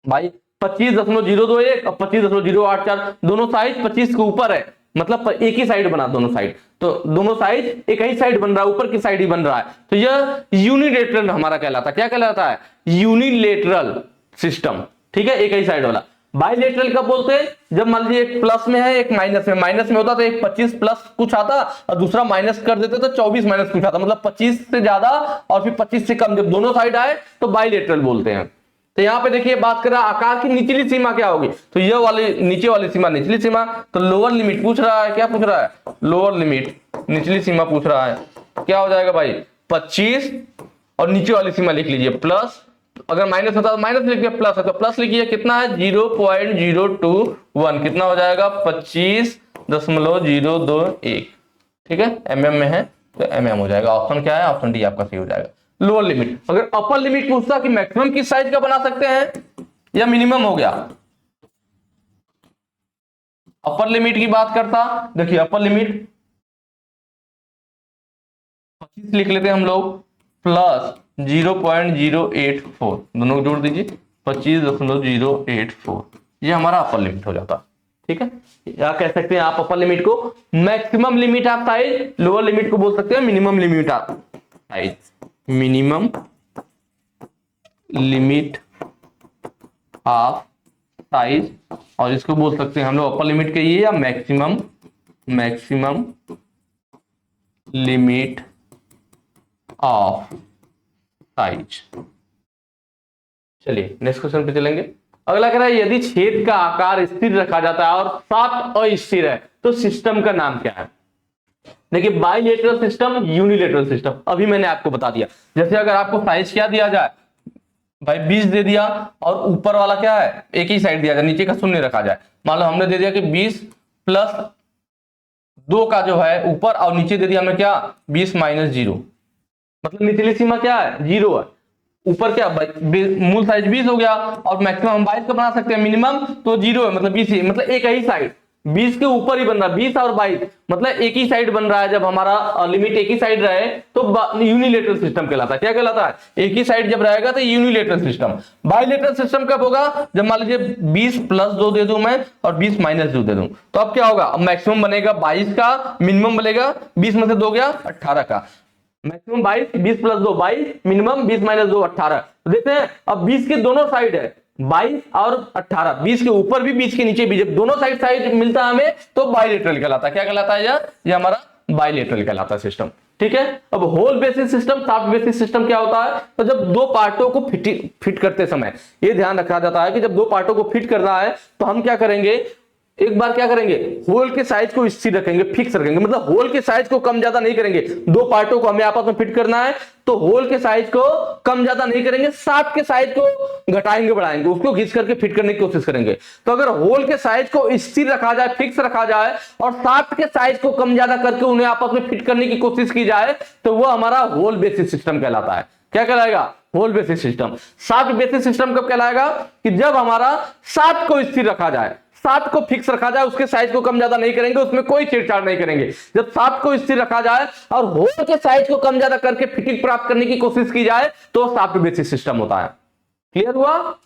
भाई। 25.021 और 25.084 दोनों साइड 25 के ऊपर है, मतलब एक ही साइड बना दोनों साइड, तो दोनों साइड एक ही साइड बन रहा है, ऊपर की साइड ही बन रहा है। तो यह यूनिलेटरल हमारा कहलाता है। क्या कहलाता है, यूनिलेटरल सिस्टम, ठीक है, एक ही साइड वाला। बाइलेटरल कब बोलते हैं, जब मान लीजिए एक प्लस में है एक माइनस में, माइनस में होता तो एक 25 प्लस कुछ आता और दूसरा माइनस कर देते तो 24 माइनस कुछ आता, मतलब 25 से ज्यादा और फिर 25 से कम, जब दोनों साइड आए तो बाइलेटरल बोलते हैं। तो यहाँ पे देखिए बात कर रहा है आकार की निचली सीमा क्या होगी, तो ये वाली नीचे वाली सीमा निचली सीमा, तो लोअर लिमिट पूछ रहा है, क्या पूछ रहा है, लोअर लिमिट निचली सीमा पूछ रहा है, क्या हो जाएगा भाई 25, और नीचे वाली सीमा लिख लीजिए प्लस, अगर माइनस होता तो माइनस लिखिए, प्लस है तो प्लस लिखिए, कितना है 0.021, कितना हो जाएगा 25.021, ठीक है, mm में है तो mm हो जाएगा, ऑप्शन क्या है, ऑप्शन डी आपका सही हो जाएगा। लोअर लिमिट, अगर अपर लिमिट पूछता कि मैक्सिमम किस साइज का बना सकते हैं या मिनिमम हो गया, अपर लिमिट की बात करता, देखिए अपर लिमिट 25 लिख लेते हैं हम लोग, प्लस 0.084, दोनों को जोड़ दीजिए 25.084, ये हमारा अपर लिमिट हो जाता, ठीक है। या कह सकते हैं आप अपर लिमिट को maximum limit of size, lower limit को बोल सकते हैं minimum limit of size, minimum limit of size, और इसको बोल सकते हैं हम लोग अपर लिमिट कहिए या मैक्सिमम लिमिट ऑफ साइज। चलिए नेक्स्ट क्वेश्चन पे चलेंगे। अगला कह रहा है यदि छेद का आकार स्थिर रखा जाता है और 7 अस्थिर है तो सिस्टम का नाम क्या है। देखिए बाइलेटरल सिस्टम, यूनिलेटरल सिस्टम, अभी मैंने आपको बता दिया। जैसे अगर आपको साइज क्या दिया जाए भाई 20 दे दिया और ऊपर वाला क्या है एक ही साइड दिया जाए, नीचे का शून्य रखा जाए, मान लो हमने दे दिया कि 20 प्लस 2 का जो है ऊपर, और नीचे दे दिया हमें क्या 20 माइनस 0, मतलब निचली सीमा क्या है 0 है, ऊपर क्या मूल साइज 20 हो गया, और मैक्सिमम हम 22 का बना सकते हैं, मिनिमम तो 0 है, मतलब 20 ही, मतलब एक ही साइड 20 के ऊपर ही बन रहा है, 20 और 22 मतलब एक ही साइड बन रहा है। जब हमारा लिमिट एक ही साइड रहे तो यूनिलेटरल सिस्टम कहलाता है। क्या कहलाता है, एक ही साइड जब रहेगा तो यूनिलेटरल सिस्टम। बाइलेटरल सिस्टम कब होगा, जब मान लीजिए 20 प्लस 2 दे दूं मैं और 20 माइनस 2 दे दूं, तो अब क्या होगा, अब मैक्सिमम बनेगा 22 का, मिनिमम बनेगा 20 में से 2 गया 18 का, मैक्सिमम 22, 20 प्लस 2 22, मिनिमम 20 माइनस 2 18। तो देखते हैं अब 20 के दोनों साइड है 22 और 18, 20 के ऊपर भी 20 के नीचे भी, जब दोनों साइड मिलता है हमें तो बाइलेटरल कहलाता है। क्या कहलाता है ये हमारा बाइलेटरल कहलाता है सिस्टम, ठीक है। अब hole basis system, shaft basis system क्या होता है, तो जब दो पार्टों को फिट करते समय ये ध्यान रखा जाता है कि जब दो पार्टों को फिट करना है तो हम क्या करेंगे, एक बार क्या करेंगे, होल के साइज को स्थिर रखेंगे, फिक्स रखेंगे, मतलब होल के साइज को कम ज्यादा नहीं करेंगे। दो पार्टों को हमें आपस में फिट करना है तो होल के साइज को कम ज्यादा नहीं करेंगे, साथ के साइज को घटाएंगे बढ़ाएंगे, उसको घिस करके फिट करने की कोशिश करेंगे। तो अगर होल के साइज को स्थिर रखा जाए, फिक्स रखा जाए, और साथ के साइज को कम ज्यादा करके उन्हें आपस में फिट करने की कोशिश की जाए तो वो हमारा होल बेसिस सिस्टम कहलाता है। क्या कहलाएगा, hole basis system. Shaft basis system कब कहलाएगा, कि जब हमारा साथ को स्थिर रखा जाए, सात को फिक्स रखा जाए, उसके साइज को कम ज्यादा नहीं करेंगे, उसमें कोई छेड़छाड़ नहीं करेंगे। जब सात को स्थिर रखा जाए और होल के साइज को कम ज्यादा करके फिटिंग प्राप्त करने की कोशिश की जाए तो सॉफ्ट बेसिस सिस्टम होता है। क्लियर हुआ,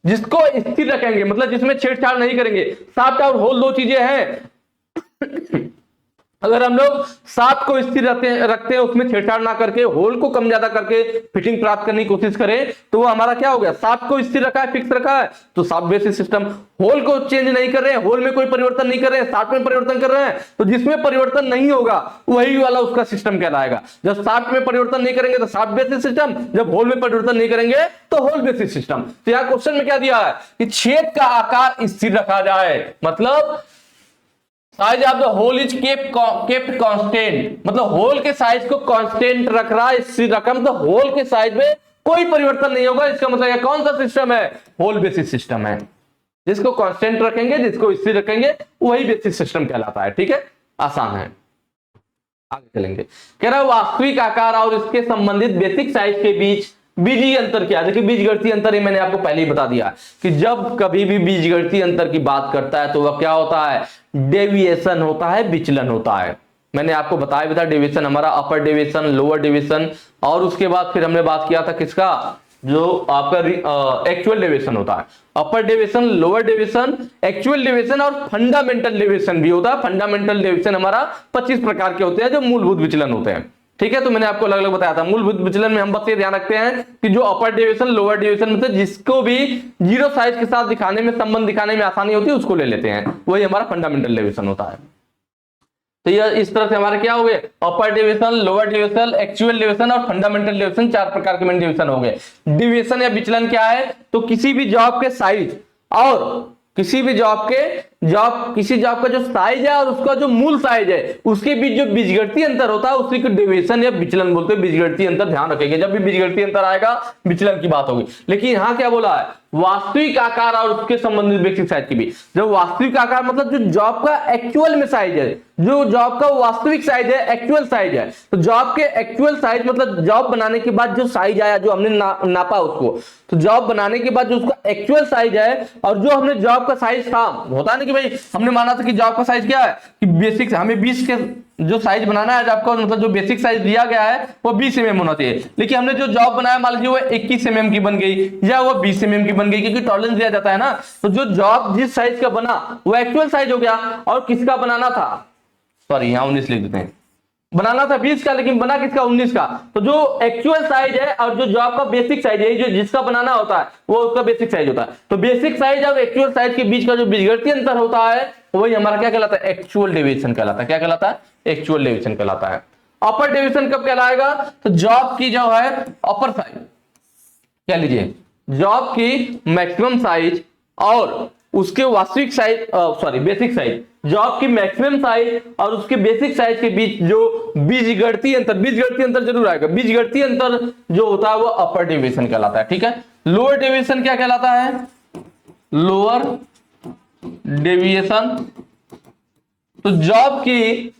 जिसको स्थिर रखेंगे मतलब जिसमें छेड़छाड़ नहीं करेंगे। सॉफ्ट और होल दो चीजें हैं। अगर हम लोग सात को स्थिर रखते हैं उसमें छेड़छाड़ ना करके, होल को कम ज्यादा करके फिटिंग प्राप्त करने की कोशिश करें तो वो हमारा क्या हो गया, सात को स्थिर रखा है, फिक्स रखा है तो सॉफ्ट बेसिस सिस्टम। होल को चेंज नहीं कर रहे हैं, होल में कोई परिवर्तन नहीं कर रहे हैं, सात में परिवर्तन कर रहे हैं, तो जिसमें परिवर्तन नहीं होगा वही वाला उसका सिस्टम कहलाएगा। जब सात में परिवर्तन नहीं करेंगे तो सॉफ्ट बेसिस सिस्टम, जब होल में परिवर्तन नहीं करेंगे तो होल बेसिस सिस्टम। तो यहां क्वेश्चन में क्या दिया है कि छेद का आकार स्थिर रखा जाए, मतलब size of the hole is kept constant, मतलब होल के साइज को कांस्टेंट रख रहा है, स्थिर रखा, मतलब होल के साइज में कोई परिवर्तन नहीं होगा। इसका मतलब यह कौन सा सिस्टम है, होल बेसिस सिस्टम है। जिसको कांस्टेंट रखेंगे, जिसको स्थिर रखेंगे वही बेसिस सिस्टम कहलाता है। ठीक है, आसान है। आगे चलेंगे, कह रहा है वास्तविक आकार और इसके संबंधित बेसिक साइज के बीच बीजीय अंतर क्या है। देखिए बीजगणितीय अंतर ही मैंने आपको पहले ही बता दिया कि जब कभी भी बीजगणितीय अंतर की बात करता है तो वह क्या होता है, डेविएशन होता है, विचलन होता है। मैंने आपको बताया भी था डेविएशन हमारा अपर डेविएशन, लोअर डेविएशन, और उसके बाद फिर हमने बात किया था किसका, जो आपका एक्चुअल डेविएशन होता है। Upper deviation, lower deviation, actual deviation और फंडामेंटल डेविएशन भी होता है। फंडामेंटल डेविएशन हमारा 25 प्रकार के होते हैं जो मूलभूत विचलन होते हैं। ठीक है, तो मैंने आपको अलग अलग बताया था। मूलभूत विचलन में हम बस ये ध्यान रखते हैं कि जो अपर डेविएशन, लोअर डेविएशन में से जिसको भी जीरो साइज के साथ दिखाने में, संबंध दिखाने में आसानी होती है उसको ले लेते हैं, वही हमारा फंडामेंटल डेविएशन होता है। तो ये इस तरह से हमारे क्या हो गए, upper deviation, lower deviation, actual deviation और फंडामेंटल डेविएशन, 4 प्रकार के मेन डेविएशन हो गए। डेविएशन या विचलन क्या है, तो किसी भी जॉब के साइज और किसी जॉब का जो साइज है और उसका जो मूल साइज है उसके बीच जो बीजगणितीय अंतर होता है उसी को डेविएशन या विचलन बोलते हैं। बीजगणितीय अंतर ध्यान रखेंगे, जब भी बीजगणितीय अंतर आएगा विचलन की बात होगी। लेकिन यहां क्या बोला है, वास्तविक आकार और उसके संबंधित बेसिक साइज के बीच। जब वास्तविक आकार मतलब जो जॉब का एक्चुअल में साइज है, जो जॉब का वास्तविक साइज है, एक्चुअल साइज है, तो जॉब के एक्चुअल साइज मतलब जॉब बनाने के बाद जो साइज आया, जो हमने नापा उसको, तो जॉब बनाने के बाद जो उसका एक्चुअल साइज है और जो हमने जॉब का साइज था, होता है ना कि भाई हमने माना था कि जॉब का साइज क्या है कि बेसिक, हमें 20 के जो साइज बनाना है जॉब का, मतलब जो बेसिक साइज दिया गया है वो 20 mm होना चाहिए। लेकिन हमने जो जॉब बनाया मान लीजिए वो 21 mm की बन गई या वो 20 mm की बन गई, क्योंकि टॉलरेंस दिया जाता है ना। तो जो जॉब जिस साइज का बना वो एक्चुअल साइज हो गया, और किसका बनाना था, सॉरी यहां 19 लिख देते हैं, बनाना था 20 का लेकिन बना किसका, 19 का। तो जो एक्चुअल साइज है और जो जॉब का बेसिक साइज है, जो जिसका बनाना होता है वो उसका बेसिक साइज होता है। तो बेसिक साइज और एक्चुअल साइज के बीच का जो बीजगणितीय अंतर होता है वही हमारा क्या कहलाता है, एक्चुअल डेविएशन कहलाता है। क्या कहलाता है, एक्चुअल डेविएशन कहलाता है। अपर डेविएशन कब कहलाएगा, तो जॉब की जो है अपर साइज, क्या लीजिए, जॉब की मैक्सिमम साइज और उसके वास्तविक size, sorry basic size, job की मैक्सिमम साइज और उसके बेसिक साइज के बीच जो बीजगणितीय अंतर जरूर आएगा, बीजगणितीय अंतर जो होता है वो अपर डेविएशन कहलाता है। ठीक है। लोअर डेविएशन क्या कहलाता है, लोअर डेविएशन, तो जॉब की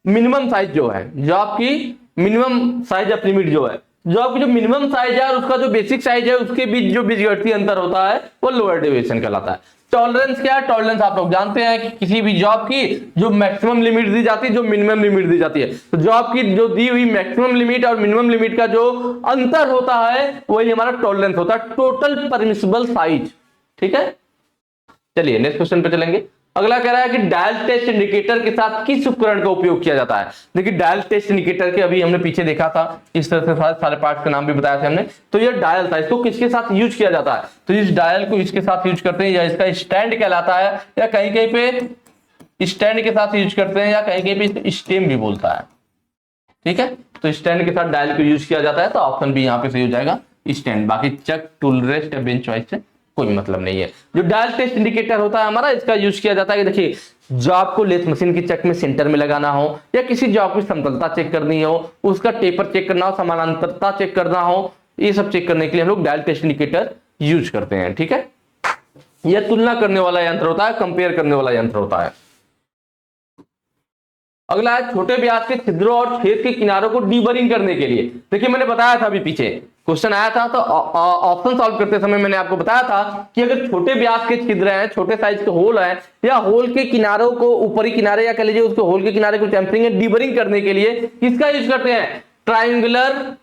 मिनिमम साइज जो है, जॉब की मिनिमम साइज ऑफ लिमिट जो है, जॉब की जो मिनिमम साइज है और उसका जो बेसिक साइज है उसके बीच जो बीजगणितीय अंतर होता है वो लोअर डेविएशन कहलाता है। टॉलरेंस क्या है, टॉलरेंस आप लोग जानते हैं कि किसी भी जॉब की जो मैक्सिमम लिमिट दी जाती है, जो मिनिमम लिमिट दी जाती है, तो जॉब की जो दी हुई मैक्सिमम लिमिट और मिनिमम लिमिट का जो अंतर होता है वही हमारा टॉलरेंस होता है, टोटल परमिसिबल साइज। ठीक है। चलिए नेक्स्ट क्वेश्चन पे चलेंगे। अगला कह रहा है कि डायल टेस्ट इंडिकेटर के साथ किस उपकरण का उपयोग किया जाता है। देखिए डायल टेस्ट इंडिकेटर के अभी हमने पीछे देखा था, इस तरह से सारे पार्ट्स का नाम भी बताया था हमने। तो ये डायल था, इसको किसके साथ यूज किया जाता है, तो इस डायल को इसके साथ यूज करते हैं, या इसका स्टैंड कहलाता है, या कहीं कहीं पे स्टैंड के साथ यूज करते हैं, या कहीं कहीं पे स्टेम भी बोलता है। ठीक है। तो स्टैंड के साथ डायल को यूज किया जाता है, तो ऑप्शन भी यहाँ पे सही हो जाएगा, स्टैंड। बाकी चक, टूल रेस्ट या बेंच वाइज से कोई मतलब नहीं है। जो डायल टेस्ट इंडिकेटर होता है हमारा, इसका यूज किया जाता है कि देखिए जॉब को लेथ मशीन की चक में सेंटर में लगाना हो, या किसी जॉब की समतलता चेक करनी हो, उसका टेपर चेक करना हो, समानांतरता चेक करना हो, ये सब चेक करने के लिए हम लोग डायल टेस्ट इंडिकेटर यूज करते हैं। ठीक है। यह तुलना करने वाला यंत्र होता है, कंपेयर करने वाला यंत्र होता है। अगला है छोटे व्यास के छिद्रों और छेद के किनारों को डीबरिंग करने के लिए। देखिए मैंने बताया था अभी पीछे क्वेश्चन आया था, तो ऑप्शन सॉल्व करते समय मैंने आपको बताया था कि अगर छोटे व्यास के छिद्र हैं, छोटे साइज के होल हैं, या होल के किनारों को, ऊपरी किनारे या कह लीजिए उसके होल के किनारे को टेम्परिंग या डीबरिंग करने के लिए किसका यूज करते हैं, ट्रायंगुलर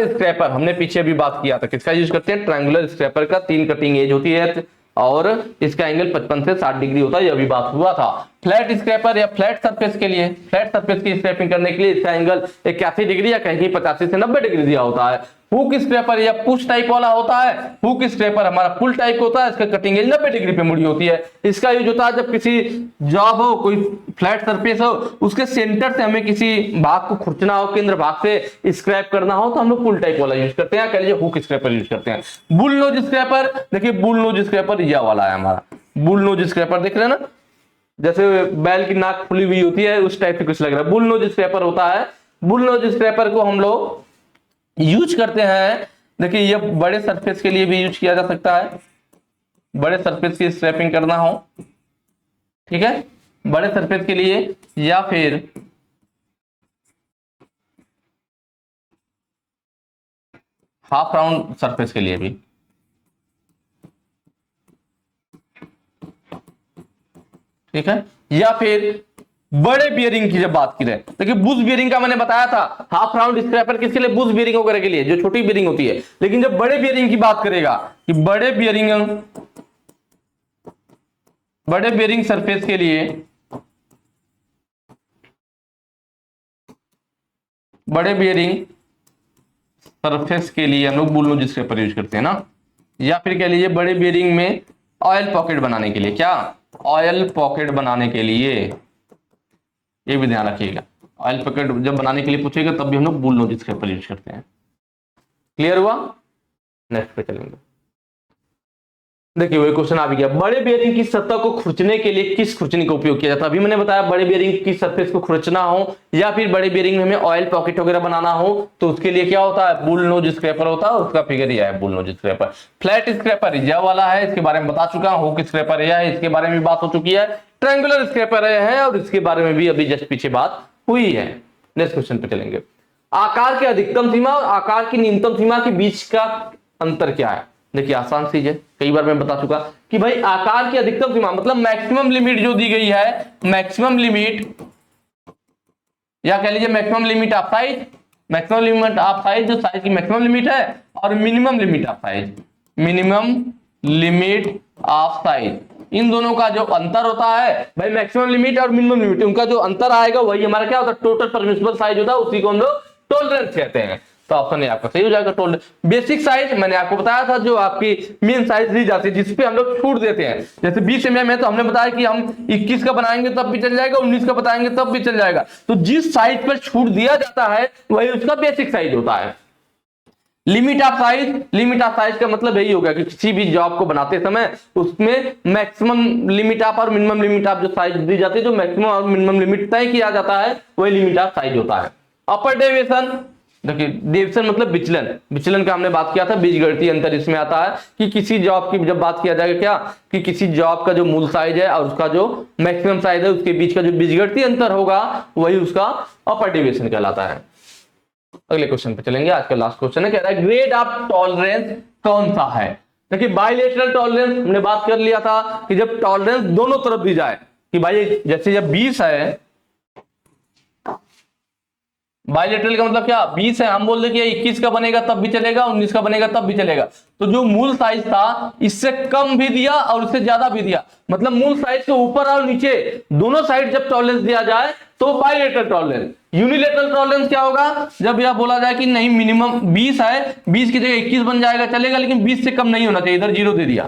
स्क्रैपर। हमने पीछे भी बात किया था, किसका यूज करते हैं, ट्रायंगुलर स्क्रैपर का। 3 कटिंग एज होती है और इसका एंगल 55 से 60 डिग्री होता है, यह भी बात हुआ था। फ्लैट स्क्रैपर या फ्लैट सरफेस के लिए, फ्लैट सरफेस की स्क्रैपिंग करने के लिए इसका एंगल 81 डिग्री या कहीं 85 से 90 डिग्री दिया होता है। हुक स्क्रैपर या पुश टाइप वाला होता है, हुक स्क्रैपर हमारा पुल टाइप होता है, इसका कटिंग एज 90 डिग्री पे मुड़ी होती है। इसका यूज होता है जब किसी जॉब हो, कोई फ्लैट सरफेस हो, उसके सेंटर से हमें किसी भाग को खुरचना हो, केंद्र भाग से स्क्रैप करना हो, तो हम लोग पुल टाइप वाला यूज करते हैं, कह लीजिए हुक स्क्रैपर यूज करते हैं। बुल नोज स्क्रैपर, देखिए बुल नोज स्क्रैपर यह वाला है हमारा, बुल नोज स्क्रैपर देख रहे हैं ना, जैसे बैल की नाक खुली हुई होती है उस टाइप से कुछ लग रहा है, बुल नोज स्क्रैपर होता है। बुल नोज स्क्रैपर को हम लोग यूज करते हैं, देखिए ये बड़े सरफेस के लिए भी यूज किया जा सकता है, बड़े सरफेस की स्क्रैपिंग करना हो, ठीक है, बड़े सरफेस के लिए, या फिर हाफ राउंड सरफेस के लिए भी। ठीक है। या फिर बड़े बियरिंग की जब बात की जाए, देखिए बुश बियरिंग का मैंने बताया था, हाफ राउंड स्क्रैपर किसके लिए, बुश बियरिंग वगैरह के लिए, जो छोटी बियरिंग होती है। लेकिन जब बड़े बियरिंग की बात करेगा कि बड़े बियरिंग सरफेस के लिए, बड़े बियरिंग सरफेस के लिए हम लोग बुल नोज स्क्रैपर यूज करते हैं ना। या फिर कह लीजिए बड़े बियरिंग में ऑयल पॉकेट बनाने के लिए, क्या ऑयल पॉकेट बनाने के लिए ये भी ध्यान रखिएगा। ऑयल पैकेट जब बनाने के लिए पूछेगा तब भी हम लोग बुलनोज स्क्रैपर यूज करते हैं। क्लियर हुआ? नेक्स्ट पे चलेंगे। देखिए वही क्वेश्चन आ भी गया, बड़े बेयरिंग की सतह को खुरचने के लिए किस खुरचनी का उपयोग किया जाता है? अभी मैंने बताया बड़े बेयरिंग की सरफेस को खुरचना हो या फिर बड़े बेयरिंग में हमें ऑयल पॉकेट वगैरह बनाना हो तो उसके लिए क्या होता है? बुल नोज स्क्रैपर होता है। उसका फिगर यह है, bull knows scraper. Flat scraper यह वाला है, इसके बारे में बता चुका हूं। हुक स्क्रैपर यह है, इसके बारे में बात हो चुकी है। ट्रायंगुलर स्क्रैपर है और इसके बारे में भी अभी जस्ट पीछे बात हुई है। नेक्स्ट क्वेश्चन पे चलेंगे। आकार की अधिकतम सीमा और आकार की न्यूनतम सीमा के बीच का अंतर क्या है? देखिए आसान चीज है, कई बार मैं बता चुका कि भाई आकार की अधिकतम सीमा मतलब मैक्सिमम लिमिट जो दी गई है, मैक्सिमम लिमिट या कह लीजिए maximum limit of size, maximum limit of size जो साइज की मैक्सिमम लिमिट है, और minimum limit of size, minimum limit of size, इन दोनों का जो अंतर होता है भाई मैक्सिमम लिमिट और मिनिमम लिमिट, उनका जो अंतर आएगा वही हमारा क्या होता है? टोटल परमिसिबल साइज होता है, उसी को हम लोग टॉलरेंस कहते हैं। तो ऑप्शन ए आपका सही हो जाएगा, टॉलरेंस। बेसिक साइज मैंने आपको बताया था, जो आपकी मेन साइज दी जाती है जिसपे हम लोग छूट देते हैं। जैसे 20 mm है तो हमने बताया कि हम 21 का बनाएंगे तब भी चल जाएगा, 19 का बताएंगे तब भी चल जाएगा। तो जिस साइज पर छूट दिया जाता है वही उसका बेसिक साइज होता है। Limit of size, limit of size का मतलब यही होगा कि किसी भी जॉब को बनाते समय उसमें मैक्सिमम लिमिट ऑफ और मिनिमम लिमिट ऑफ जो साइज दी जाती है, जो मैक्सिमम और मिनिमम लिमिट तय किया जाता है वही लिमिट ऑफ साइज होता है। अपर डेविएशन, देखिए डेविएशन मतलब विचलन, विचलन का हमने बात किया था, बीजगणितीय अंतर इसमें आता है कि किसी जॉब की जब बात किया जाएगा क्या कि किसी जॉब का जो मूल साइज है और उसका जो मैक्सिमम साइज है उसके बीच का जो बीजगणितीय अंतर होगा वही उसका अपर डेविएशन कहलाता है। अगले क्वेश्चन पे चलेंगे, आज का लास्ट क्वेश्चन है, कह रहा है ग्रेड ऑफ टॉलरेंस कौन सा है? देखिए बाइलेटरल टॉलरेंस हमने बात कर लिया था कि जब टॉलरेंस दोनों तरफ दी जाए कि भाई जैसे जब 20 है, बाइलेटरल का मतलब क्या 20 है, हम बोल दे कि 21 का बनेगा तब भी चलेगा, 19 का बनेगा तब भी चलेगा। तो जो मूल साइज था इससे कम भी दिया और इससे ज्यादा भी दिया, मतलब मूल साइज के ऊपर और नीचे दोनों साइड जब टॉलरेंस दिया जाए तो बाइलेटरल टॉलरेंस। यूनिलेटरल टॉलरेंस क्या होगा? जब यह बोला जाए कि नहीं मिनिमम 20 है, 20 की जगह 21 बन जाएगा चलेगा, लेकिन 20 से कम नहीं होना चाहिए, इधर 0 दे दिया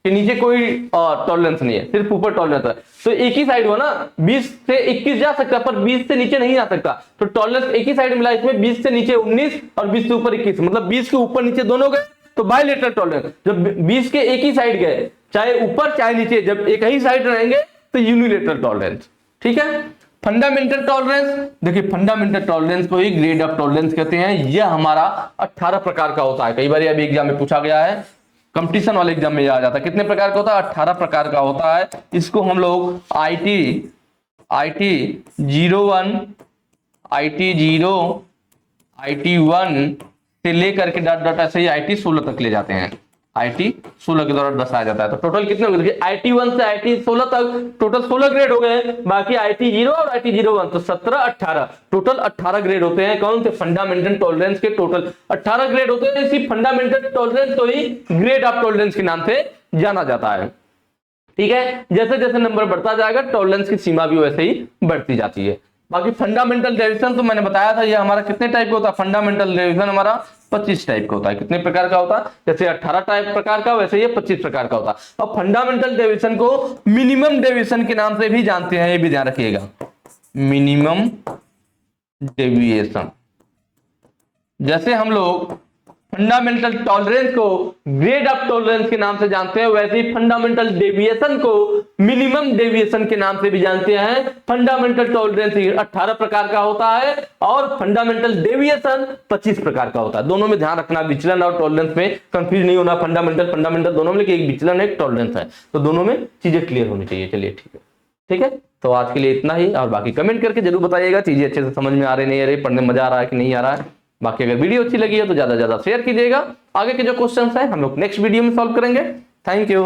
कि नीचे कोई टॉलरेंस नहीं है, सिर्फ ऊपर टॉलरेंस है, तो एक ही साइड हुआ ना, 20 से 21 जा सकता पर 20 से नीचे नहीं आ सकता, तो टॉलरेंस एक ही साइड मिला इसमें, 20 से नीचे 19 और 20 से ऊपर 21, मतलब 20 के ऊपर नीचे दोनों गए तो बाइलेटरल टॉलरेंस। जब 20 के एक ही साइड गए, चाहे ऊपर चाहे नीचे, जब एक ही साइड रहेंगे तो यूनिलेटरल टॉलरेंस। ठीक है। फंडामेंटल टॉलरेंस, देखिए फंडामेंटल टॉलरेंस को ही ग्रेड ऑफ टॉलरेंस कहते हैं। यह हमारा 18 प्रकार का होता है, कई बार अभी एग्जाम में पूछा गया है, कंपटीशन वाले एग्जाम में आ जाता है। कितने प्रकार का होता है? 18 प्रकार का होता है। इसको हम लोग IT 01, IT 0, IT 1 से लेकर के डॉट डॉट ऐसे ही IT 16 तक ले जाते हैं। IT 16 के द्वारा दर्शाया जाता है। तो टोटल कितने हो गए? IT 1 से IT 16 तक टोटल 16 ग्रेड हो गए, बाकी IT 0 और IT 01 तो 17 18 टोटल 18 ग्रेड होते हैं। कौन से? फंडामेंटल टॉलरेंस के टोटल 18 ग्रेड होते हैं। इसी फंडामेंटल टॉलरेंस को ही ग्रेड ऑफ टॉलरेंस के नाम से जाना जाता है। ठीक है। जैसे जैसे नंबर बढ़ता जाएगा टॉलरेंस की सीमा भी वैसे ही बढ़ती जाती है। बाकी फंडामेंटल डेविएशन तो मैंने बताया था, ये हमारा कितने टाइप का होता है? फंडामेंटल डेविएशन हमारा 25 टाइप का होता है। कितने प्रकार का होता है? जैसे 18 टाइप प्रकार का, वैसे ये 25 प्रकार का होता है। और फंडामेंटल डेविएशन को मिनिमम डेविएशन के नाम से भी जानते हैं, ये भी ध्यान रखिएगा, मिनिमम डेविएशन। जैसे हम लोग फंडामेंटल टॉलरेंस को ग्रेड ऑफ टॉलरेंस के नाम से जानते हैं, वैसे ही फंडामेंटल डेविएशन को मिनिमम डेविएशन के नाम से भी जानते हैं। फंडामेंटल टॉलरेंस 18 प्रकार का होता है और फंडामेंटल डेविएशन 25 प्रकार का होता है। दोनों में ध्यान रखना, विचलन और टॉलरेंस में कंफ्यूज नहीं होना। फंडामेंटल दोनों में, एक विचलन एक टॉलरेंस है, तो दोनों में चीजें क्लियर होनी चाहिए। चलिए ठीक है, ठीक है। तो आज के लिए इतना ही, और बाकी कमेंट करके जरूर बताइएगा चीजें अच्छे से समझ में आ रही नहीं आ रही, पढ़ने में मजा आ रहा है कि नहीं आ रहा है। बाकी अगर वीडियो अच्छी लगी है तो ज्यादा से ज्यादा शेयर कीजिएगा। आगे के जो क्वेश्चंस हैं हम लोग नेक्स्ट वीडियो में सॉल्व करेंगे। Thank you.